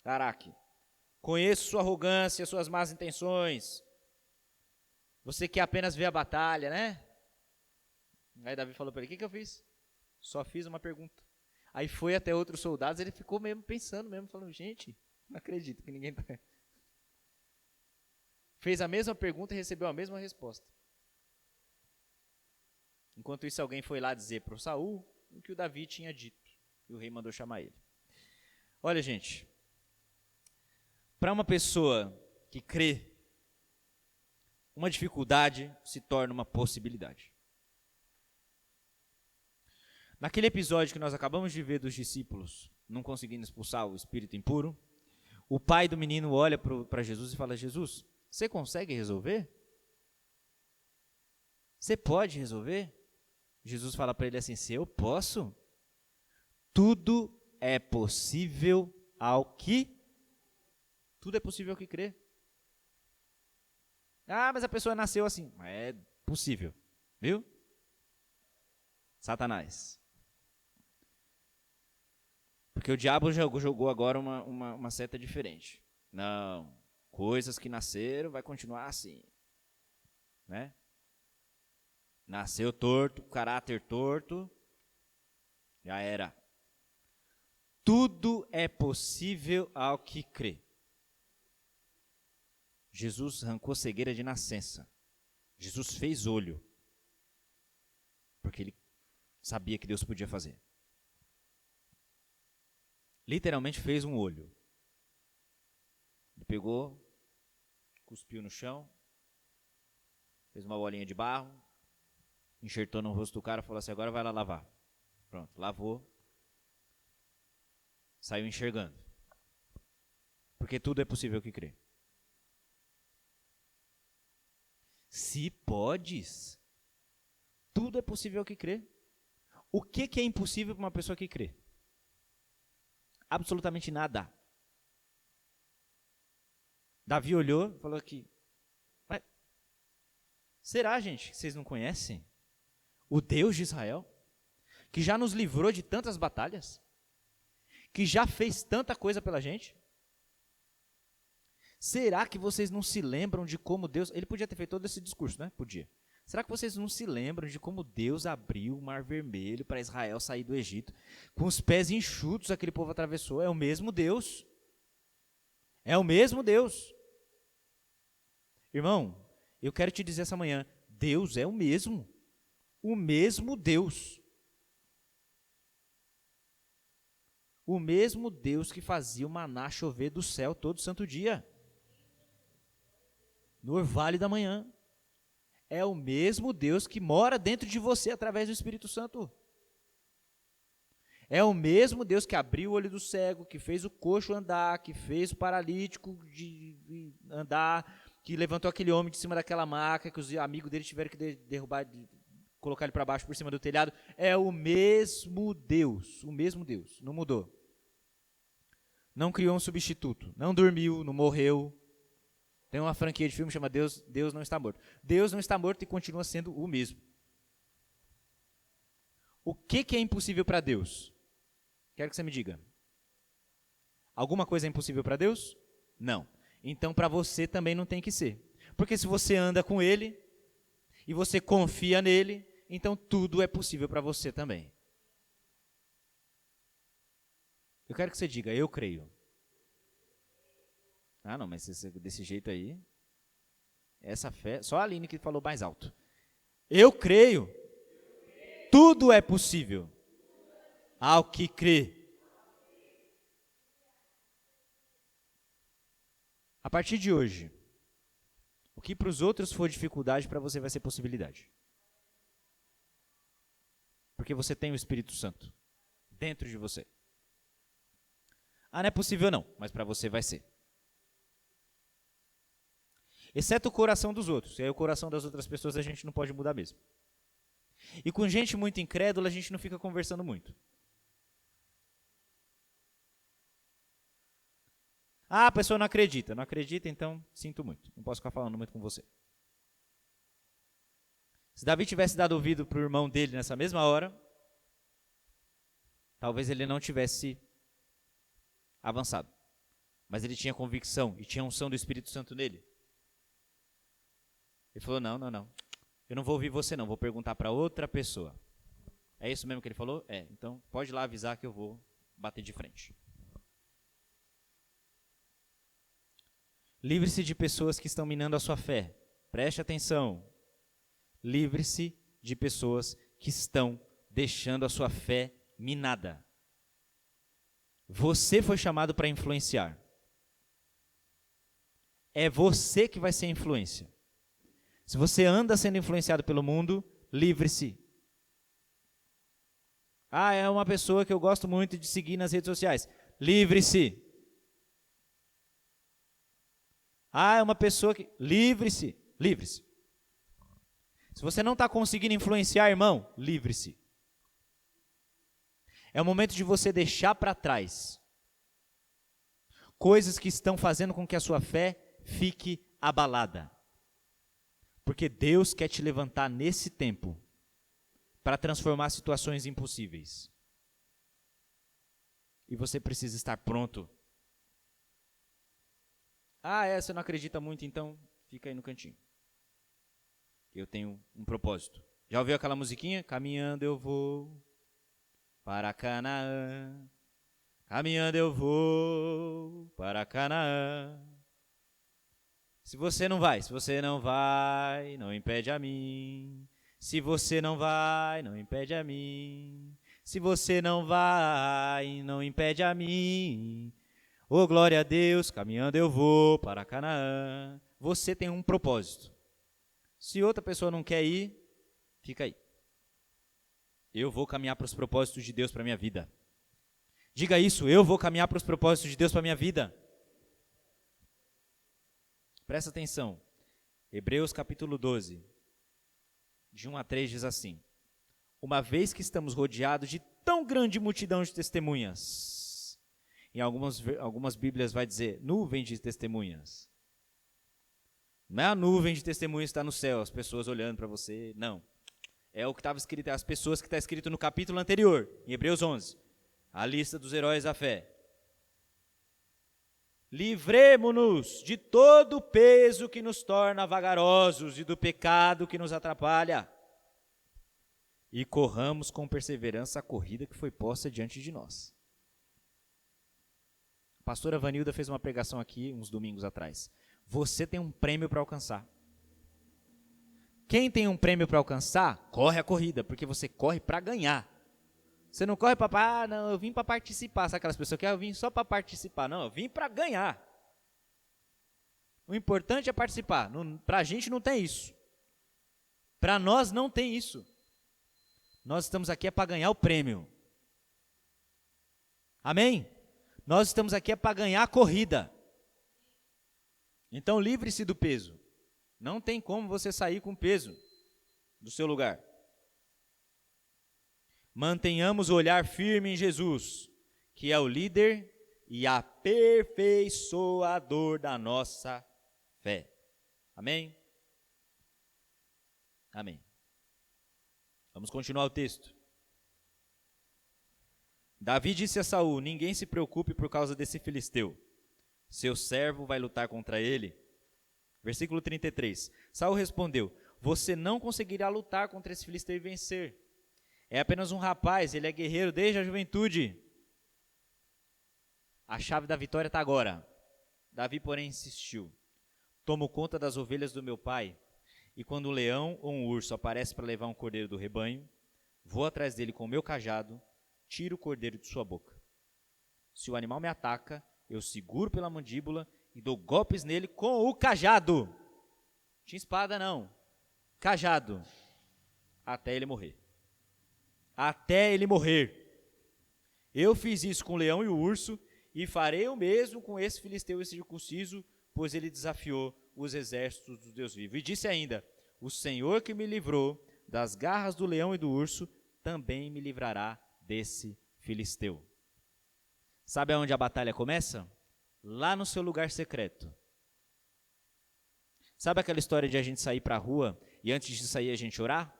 Araque? Conheço sua arrogância, suas más intenções. Você quer apenas ver a batalha, né? Aí Davi falou para ele: o que eu fiz? Só fiz uma pergunta. Aí foi até outros soldados, ele ficou mesmo pensando, falando: gente, não acredito que ninguém tá... Fez a mesma pergunta e recebeu a mesma resposta. Enquanto isso, alguém foi lá dizer para o Saul o que o Davi tinha dito. E o rei mandou chamar ele. Olha, gente, para uma pessoa que crê uma dificuldade se torna uma possibilidade. Naquele episódio que nós acabamos de ver dos discípulos não conseguindo expulsar o espírito impuro, o pai do menino olha para Jesus e fala: Jesus, você consegue resolver? Você pode resolver? Jesus fala para ele assim: se eu posso, tudo é possível ao que? Tudo é possível ao que crê. Ah, mas a pessoa nasceu assim. É possível, viu? Satanás. Porque o diabo jogou agora uma seta diferente. Não, coisas que nasceram vai continuar assim, né? Nasceu torto, caráter torto, já era. Tudo é possível ao que crê. Jesus arrancou cegueira de nascença. Jesus fez olho, porque ele sabia que Deus podia fazer. Literalmente fez um olho. Ele pegou, cuspiu no chão, fez uma bolinha de barro, enxertou no rosto do cara e falou assim: agora vai lá lavar. Pronto, lavou, saiu enxergando. Porque tudo é possível que crê. Se podes, tudo é possível que crê. O que é impossível para uma pessoa que crê? Absolutamente nada. Davi olhou e falou aqui: será, gente, que vocês não conhecem o Deus de Israel, que já nos livrou de tantas batalhas, que já fez tanta coisa pela gente? Será que vocês não se lembram de como Deus... Ele podia ter feito todo esse discurso, né? Podia. Será que vocês não se lembram de como Deus abriu o Mar Vermelho para Israel sair do Egito? Com os pés enxutos aquele povo atravessou. É o mesmo Deus. É o mesmo Deus. Irmão, eu quero te dizer essa manhã, Deus é o mesmo. O mesmo Deus. O mesmo Deus que fazia o maná chover do céu todo santo dia. No orvalho da manhã. É o mesmo Deus que mora dentro de você através do Espírito Santo. É o mesmo Deus que abriu o olho do cego, que fez o coxo andar, que fez o paralítico de andar, que levantou aquele homem de cima daquela maca, que os amigos dele tiveram que derrubar, colocar ele para baixo por cima do telhado. É o mesmo Deus, não mudou. Não criou um substituto, não dormiu, não morreu. Tem uma franquia de filme que chama Deus Não Está Morto. Deus não está morto e continua sendo o mesmo. O que é impossível para Deus? Quero que você me diga. Alguma coisa é impossível para Deus? Não. Então para você também não tem que ser. Porque se você anda com Ele e você confia nele, então tudo é possível para você também. Eu quero que você diga: eu creio. Ah, não, mas desse jeito aí, essa fé, só a Aline que falou mais alto. Eu creio. Tudo é possível ao que crê. A partir de hoje, o que para os outros for dificuldade, para você vai ser possibilidade. Porque você tem o Espírito Santo dentro de você. Ah, não é possível não, mas para você vai ser. Exceto o coração dos outros. E aí o coração das outras pessoas a gente não pode mudar mesmo. E com gente muito incrédula a gente não fica conversando muito. Ah, a pessoa não acredita. Não acredita, então sinto muito. Não posso ficar falando muito com você. Se Davi tivesse dado ouvido para o irmão dele nessa mesma hora, talvez ele não tivesse avançado. Mas ele tinha convicção e tinha unção do Espírito Santo nele. Ele falou: não. Eu não vou ouvir você não, vou perguntar para outra pessoa. É isso mesmo que ele falou? É, então pode ir lá avisar que eu vou bater de frente. Livre-se de pessoas que estão minando a sua fé. Preste atenção. Livre-se de pessoas que estão deixando a sua fé minada. Você foi chamado para influenciar. É você que vai ser influência. Se você anda sendo influenciado pelo mundo, livre-se. Ah, é uma pessoa que eu gosto muito de seguir nas redes sociais. Livre-se. Ah, é uma pessoa que... Livre-se. Livre-se. Se você não está conseguindo influenciar, irmão, livre-se. É o momento de você deixar para trás coisas que estão fazendo com que a sua fé fique abalada. Porque Deus quer te levantar nesse tempo para transformar situações impossíveis. E você precisa estar pronto. Ah, você não acredita muito, então fica aí no cantinho. Eu tenho um propósito. Já ouviu aquela musiquinha? Caminhando eu vou para Canaã. Caminhando eu vou para Canaã. Se você não vai, não impede a mim. Se você não vai, não impede a mim. Se você não vai, não impede a mim. Oh, glória a Deus, caminhando eu vou para Canaã. Você tem um propósito. Se outra pessoa não quer ir, fica aí. Eu vou caminhar para os propósitos de Deus para a minha vida. Diga isso, eu vou caminhar para os propósitos de Deus para a minha vida. Presta atenção. Hebreus capítulo 12, de 1 a 3 diz assim: uma vez que estamos rodeados de tão grande multidão de testemunhas, em algumas Bíblias vai dizer nuvem de testemunhas. Não é a nuvem de testemunhas que está no céu, as pessoas olhando para você, não. É o que estava escrito, é as pessoas que está escrito no capítulo anterior, em Hebreus 11, a lista dos heróis da fé. Livremo-nos de todo o peso que nos torna vagarosos e do pecado que nos atrapalha. E corramos com perseverança a corrida que foi posta diante de nós. A pastora Vanilda fez uma pregação aqui uns domingos atrás. Você tem um prêmio para alcançar. Quem tem um prêmio para alcançar, corre a corrida, porque você corre para ganhar. Você não corre para, não, eu vim para participar. Sabe aquelas pessoas que eu vim só para participar? Não, eu vim para ganhar. O importante é participar. Para a gente não tem isso. Para nós não tem isso. Nós estamos aqui para ganhar o prêmio. Amém? Nós estamos aqui para ganhar a corrida. Então livre-se do peso. Não tem como você sair com peso do seu lugar. Mantenhamos o olhar firme em Jesus, que é o líder e aperfeiçoador da nossa fé. Amém? Amém. Vamos continuar o texto. Davi disse a Saul: ninguém se preocupe por causa desse filisteu. Seu servo vai lutar contra ele. Versículo 33. Saul respondeu: você não conseguirá lutar contra esse filisteu e vencer. É apenas um rapaz, ele é guerreiro desde a juventude. A chave da vitória está agora. Davi, porém, insistiu: tomo conta das ovelhas do meu pai, e quando um leão ou um urso aparece para levar um cordeiro do rebanho, vou atrás dele com o meu cajado, tiro o cordeiro de sua boca. Se o animal me ataca, eu seguro pela mandíbula e dou golpes nele com o cajado. Não tinha espada não, cajado, até ele morrer. Até ele morrer. Eu fiz isso com o leão e o urso, e farei o mesmo com esse filisteu incircunciso, pois ele desafiou os exércitos do Deus vivo. E disse ainda: o Senhor que me livrou das garras do leão e do urso, também me livrará desse filisteu. Sabe aonde a batalha começa? Lá no seu lugar secreto. Sabe aquela história de a gente sair para a rua e antes de sair a gente orar?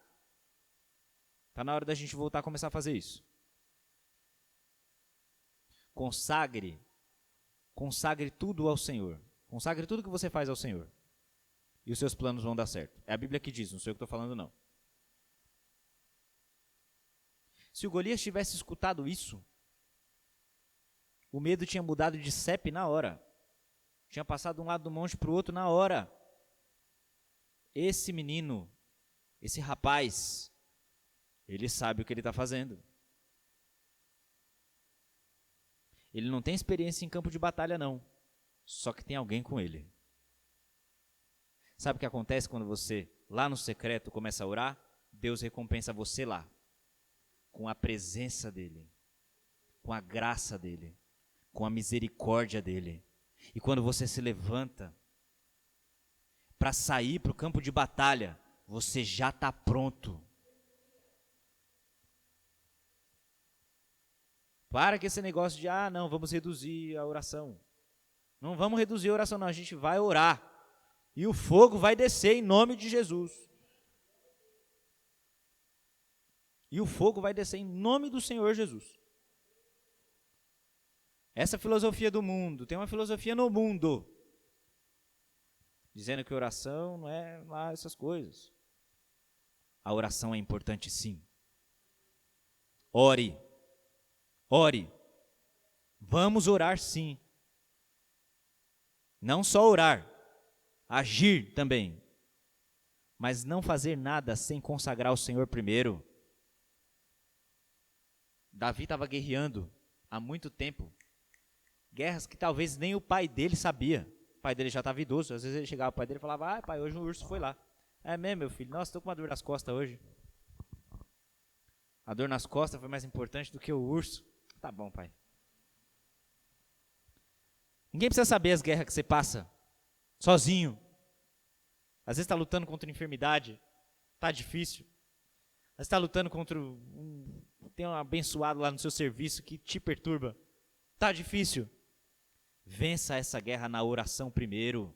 Está na hora da gente voltar a começar a fazer isso. Consagre tudo ao Senhor. Consagre tudo que você faz ao Senhor. E os seus planos vão dar certo. É a Bíblia que diz, não sou eu que estou falando não. Se o Golias tivesse escutado isso, o medo tinha mudado de CEP na hora. Tinha passado de um lado do monte para o outro na hora. Esse menino, esse rapaz, ele sabe o que ele está fazendo. Ele não tem experiência em campo de batalha, não. Só que tem alguém com ele. Sabe o que acontece quando você lá no secreto, começa a orar, Deus recompensa você lá, com a presença dEle, com a graça dEle, com a misericórdia dEle. E quando você se levanta para sair para o campo de batalha, você já está pronto. Para com esse negócio de, não, vamos reduzir a oração. Não vamos reduzir a oração, não, a gente vai orar. E o fogo vai descer em nome de Jesus. E o fogo vai descer em nome do Senhor Jesus. Essa filosofia do mundo, tem uma filosofia no mundo, dizendo que oração não é lá essas coisas. A oração é importante sim. Ore. Ore. Vamos orar sim. Não só orar, agir também. Mas não fazer nada sem consagrar o Senhor primeiro. Davi estava guerreando há muito tempo. Guerras que talvez nem o pai dele sabia. O pai dele já estava idoso. Às vezes ele chegava, o pai dele e falava, pai, hoje o urso foi lá. É mesmo, meu filho? Nossa, estou com uma dor nas costas hoje. A dor nas costas foi mais importante do que o urso. Tá bom, pai. Ninguém precisa saber as guerras que você passa sozinho. Às vezes está lutando contra enfermidade. Tá difícil. Às vezes está lutando contra tem um abençoado lá no seu serviço que te perturba. Tá difícil. Vença essa guerra na oração primeiro.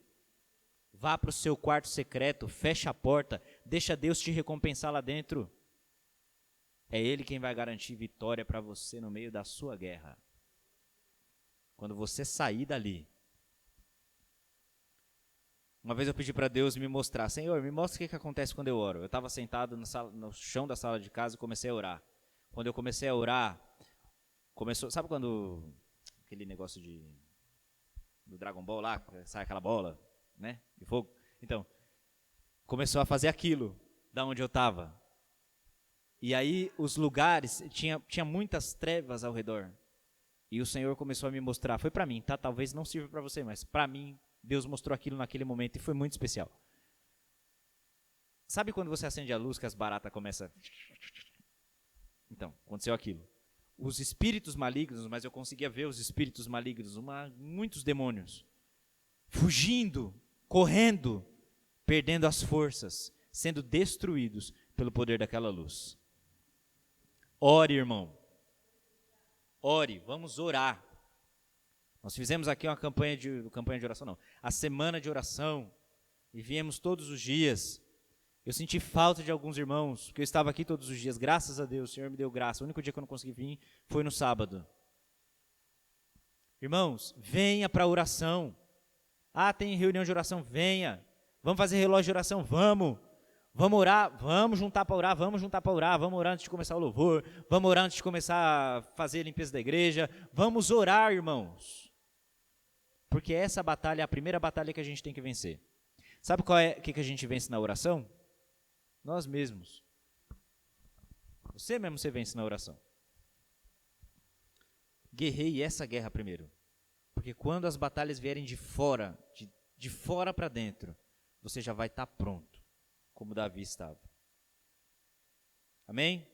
Vá para o seu quarto secreto, fecha a porta, deixa Deus te recompensar lá dentro. É Ele quem vai garantir vitória para você no meio da sua guerra. Quando você sair dali. Uma vez eu pedi para Deus me mostrar, Senhor, me mostra o que acontece quando eu oro. Eu estava sentado no chão da sala de casa e comecei a orar. Quando eu comecei a orar, sabe quando aquele negócio do Dragon Ball lá, sai aquela bola, né, de fogo? Então, começou a fazer aquilo, da onde eu estava. E aí os lugares, tinha muitas trevas ao redor. E o Senhor começou a me mostrar, foi para mim, tá? Talvez não sirva para você, mas para mim, Deus mostrou aquilo naquele momento e foi muito especial. Sabe quando você acende a luz que as baratas começam... Então, aconteceu aquilo. Os espíritos malignos, mas eu conseguia ver os espíritos malignos, muitos demônios, fugindo, correndo, perdendo as forças, sendo destruídos pelo poder daquela luz. Ore, irmão. Ore, vamos orar. Nós fizemos aqui uma campanha de oração, não. A semana de oração, e viemos todos os dias. Eu senti falta de alguns irmãos, porque eu estava aqui todos os dias, graças a Deus, o Senhor me deu graça. O único dia que eu não consegui vir foi no sábado. Irmãos, venha para a oração. Tem reunião de oração, venha. Vamos fazer relógio de oração, vamos. Vamos orar, vamos juntar para orar, vamos orar antes de começar o louvor, vamos orar antes de começar a fazer a limpeza da igreja, vamos orar, irmãos. Porque essa batalha é a primeira batalha que a gente tem que vencer. Sabe qual é que a gente vence na oração? Nós mesmos. Você mesmo você vence na oração. Guerreie essa guerra primeiro. Porque quando as batalhas vierem de fora, de fora para dentro, você já vai estar pronto, como Davi estava. Amém?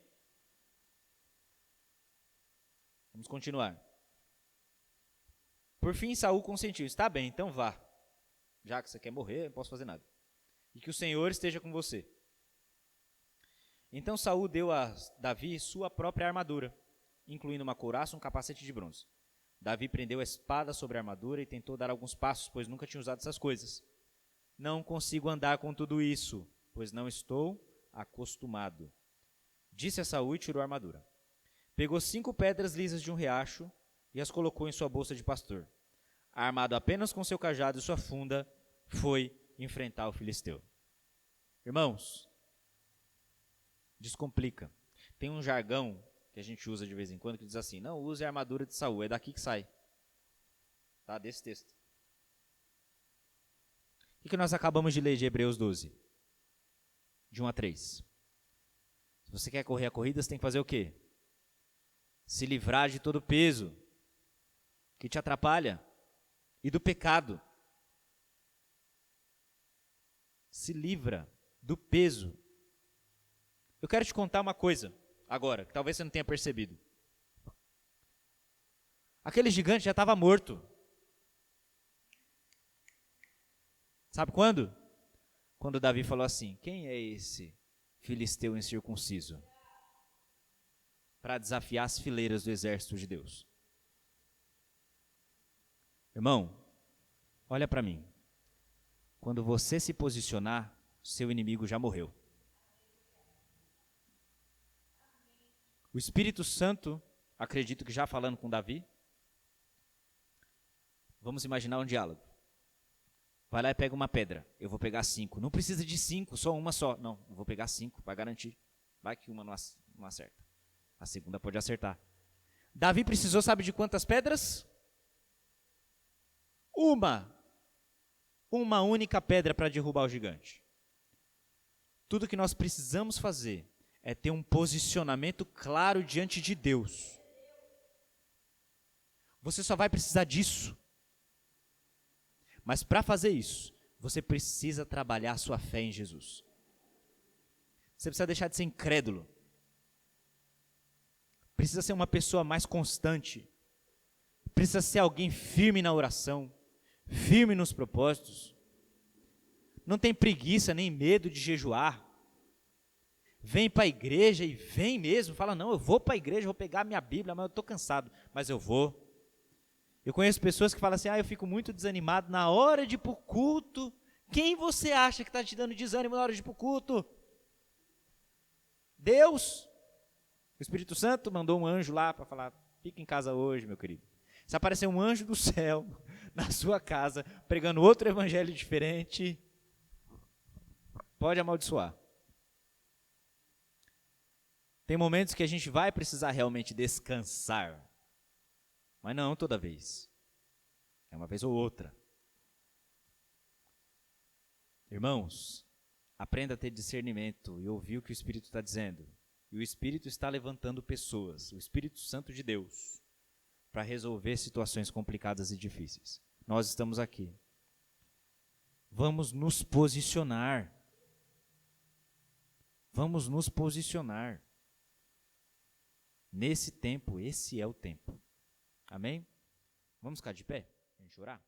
Vamos continuar. Por fim, Saul consentiu. Está bem, então vá. Já que você quer morrer, eu não posso fazer nada. E que o Senhor esteja com você. Então Saul deu a Davi sua própria armadura, incluindo uma couraça e um capacete de bronze. Davi prendeu a espada sobre a armadura e tentou dar alguns passos, pois nunca tinha usado essas coisas. Não consigo andar com tudo isso, pois não estou acostumado. Disse a Saul e tirou a armadura. Pegou 5 pedras lisas de um riacho e as colocou em sua bolsa de pastor. Armado apenas com seu cajado e sua funda, foi enfrentar o filisteu. Irmãos, descomplica. Tem um jargão que a gente usa de vez em quando que diz assim, não use a armadura de Saul, é daqui que sai. Tá, desse texto. O que nós acabamos de ler de Hebreus 12? De 1 a 3. Se você quer correr a corrida, você tem que fazer o quê? Se livrar de todo o peso que te atrapalha e do pecado. Se livra do peso. Eu quero te contar uma coisa agora, que talvez você não tenha percebido. Aquele gigante já estava morto. Sabe quando? Quando Davi falou assim: quem é esse filisteu incircunciso? Para desafiar as fileiras do exército de Deus. Irmão, olha para mim. Quando você se posicionar, seu inimigo já morreu. O Espírito Santo, acredito que já falando com Davi, vamos imaginar um diálogo. Vai lá e pega uma pedra. Eu vou pegar 5. Não precisa de 5, só uma só. Não, eu vou pegar 5 para garantir. Vai que uma não acerta. A segunda pode acertar. Davi precisou, sabe de quantas pedras? Uma única pedra para derrubar o gigante. Tudo que nós precisamos fazer é ter um posicionamento claro diante de Deus. Você só vai precisar disso. Mas para fazer isso, você precisa trabalhar a sua fé em Jesus. Você precisa deixar de ser incrédulo. Precisa ser uma pessoa mais constante. Precisa ser alguém firme na oração, firme nos propósitos. Não tem preguiça nem medo de jejuar. Vem para a igreja e vem mesmo. Fala, não, eu vou para a igreja, vou pegar a minha Bíblia, mas eu estou cansado. Mas eu vou. Eu conheço pessoas que falam assim, eu fico muito desanimado na hora de ir para o culto. Quem você acha que está te dando desânimo na hora de ir para o culto? Deus. O Espírito Santo mandou um anjo lá para falar, fica em casa hoje, meu querido. Se aparecer um anjo do céu na sua casa, pregando outro evangelho diferente, pode amaldiçoar. Tem momentos que a gente vai precisar realmente descansar, mas não toda vez. É uma vez ou outra. Irmãos, aprenda a ter discernimento e ouvir o que o Espírito está dizendo. E o Espírito está levantando pessoas, o Espírito Santo de Deus, para resolver situações complicadas e difíceis. Nós estamos aqui. Vamos nos posicionar. Vamos nos posicionar. Nesse tempo, esse é o tempo. Amém? Vamos ficar de pé? A gente orar?